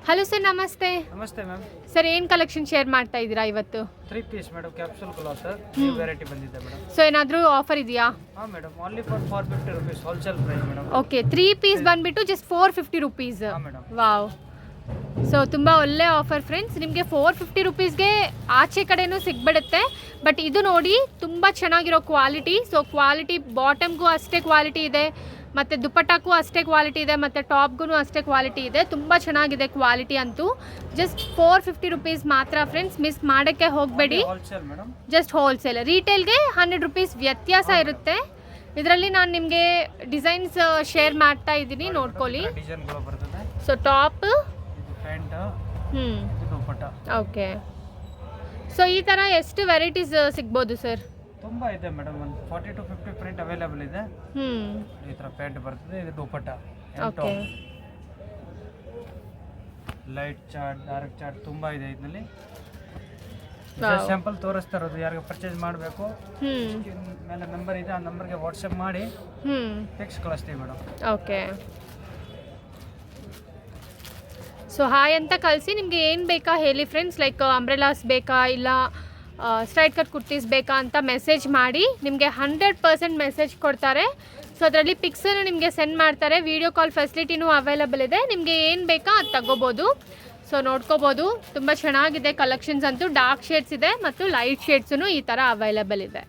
Hello sir, ನಮಸ್ತೆ. ನಮಸ್ತೆ ma'am. Sir, ಏನು ಕಲೆಕ್ಷನ್ ಶೇರ್ ಮಾಡ್ತಾ ಇದ್ದೀರಾ ಇವತ್ತು? 3 piece madam, capsule cloth new variety ಬಂದಿದೆ ಮೇಡಮ್. ಸೊ ಏನಾದರೂ ಆಫರ್ ಇದೆಯಾ? ಹಾಂ madam, only for 450 rupees wholesale price madam. Okay, 3 piece ಬಂದುಬಿಟ್ಟು ಜಸ್ಟ್ 450 rupees. ಹಾಂ ಮೇಡಮ್. ವಾವ್, ಸೊ ತುಂಬ ಒಳ್ಳೆ ಆಫರ್ ಫ್ರೆಂಡ್ಸ್. ನಿಮಗೆ 450 rupeesಗೆ ಆಚೆ ಕಡೆನೂ ಸಿಗ್ಬಿಡುತ್ತೆ. ಬಟ್ ಇದು ನೋಡಿ, ತುಂಬ ಚೆನ್ನಾಗಿರೋ ಕ್ವಾಲಿಟಿ. ಸೊ ಕ್ವಾಲಿಟಿ ಬಾಟಮ್ಗೂ ಅಷ್ಟೇ ಕ್ವಾಲಿಟಿ ಇದೆ, ಮತ್ತು ದುಪ್ಪಟ್ಟಕ್ಕೂ ಅಷ್ಟೇ ಕ್ವಾಲಿಟಿ ಇದೆ, ಮತ್ತು ಟಾಪ್ಗೂ ಅಷ್ಟೇ ಕ್ವಾಲಿಟಿ ಇದೆ. ತುಂಬ ಚೆನ್ನಾಗಿದೆ ಕ್ವಾಲಿಟಿ ಅಂತೂ. ಜಸ್ಟ್ 450 rupees ಮಾತ್ರ ಫ್ರೆಂಡ್ಸ್, ಮಿಸ್ ಮಾಡೋಕ್ಕೆ ಹೋಗಬೇಡಿ. Wholesale madam, just wholesale. ರೀಟೇಲ್ಗೆ 100 rupees ವ್ಯತ್ಯಾಸ ಇರುತ್ತೆ. ಇದರಲ್ಲಿ ನಾನು ನಿಮಗೆ ಡಿಸೈನ್ಸ್ ಶೇರ್ ಮಾಡ್ತಾ ಇದ್ದೀನಿ, ನೋಡ್ಕೊಳ್ಳಿ. ಡಿಸೈನ್ಗಳು ಬರ್ತದೆ. ಸೊ ಟಾಪ್, ಇದು ಪ್ಯಾಂಟ್, ಇದು ದುಪ್ಪಟ್ಟ. ಓಕೆ. ಸೊ ಈ ಥರ ಎಷ್ಟು ವೆರೈಟೀಸ್ ಸಿಗ್ಬೋದು ಸರ್? ತುಂಬ ಇದೆ ಮೇಡಮ್, ಒಂದು 40 to 50 ಪ್ರಿಂಟ್ ಅವೈಲೇಬಲ್ ಇದೆ. ಈ ಥರ ಪ್ಯಾಂಟ್ ಬರ್ತದೆ, ಇದು dupatta. Okay. Light chart, dark chart ತುಂಬ ಇದೆ ಇದರಲ್ಲಿ. ಸ್ಯಾಂಪಲ್ ತೋರಿಸ್ತಾ ಇರೋದು, ಯಾರಿಗೆ ಪರ್ಚೇಸ್ ಮಾಡಬೇಕು ಮೇಲೆ ನಂಬರ್ ಇದೆ, ಆ ನಂಬರ್ಗೆ ವಾಟ್ಸಪ್ ಮಾಡಿ ಫಿಕ್ಸ್ ಕಳಿಸ್ತೀವಿ ಮೇಡಮ್. ಓಕೆ. ಸೊ ಹಾಯ್ ಅಂತ ಕಳಿಸಿ. ನಿಮಗೆ ಏನು ಬೇಕಾ ಹೇಳಿ ಫ್ರೆಂಡ್ಸ್, ಲೈಕ್ ಅಂಬ್ರೆಲಾಸ್ ಬೇಕಾ, ಇಲ್ಲ ಸ್ಟ್ರೈಟ್ ಕಟ್ ಕುರ್ತೀಸ್ ಬೇಕಾ ಅಂತ ಮೆಸೇಜ್ ಮಾಡಿ. ನಿಮಗೆ 100% ಮೆಸೇಜ್ ಕೊಡ್ತಾರೆ. ಸೊ ಅದರಲ್ಲಿ ಪಿಕ್ಸನ್ನು ನಿಮಗೆ ಸೆಂಡ್ ಮಾಡ್ತಾರೆ. ವೀಡಿಯೋ ಕಾಲ್ ಫೆಸಿಲಿಟಿನೂ ಅವೈಲಬಲ್ ಇದೆ. ನಿಮಗೆ ಏನು ಬೇಕಾ ಅದು ತಗೋಬೋದು. ಸೊ ನೋಡ್ಕೋಬೋದು, ತುಂಬ ಚೆನ್ನಾಗಿದೆ ಕಲೆಕ್ಷನ್ಸ್ ಅಂತೂ. ಡಾರ್ಕ್ ಶೇಡ್ಸ್ ಇದೆ ಮತ್ತು ಲೈಟ್ ಶೇಡ್ಸೂ ಈ ಥರ ಅವೈಲಬಲ್ ಇದೆ.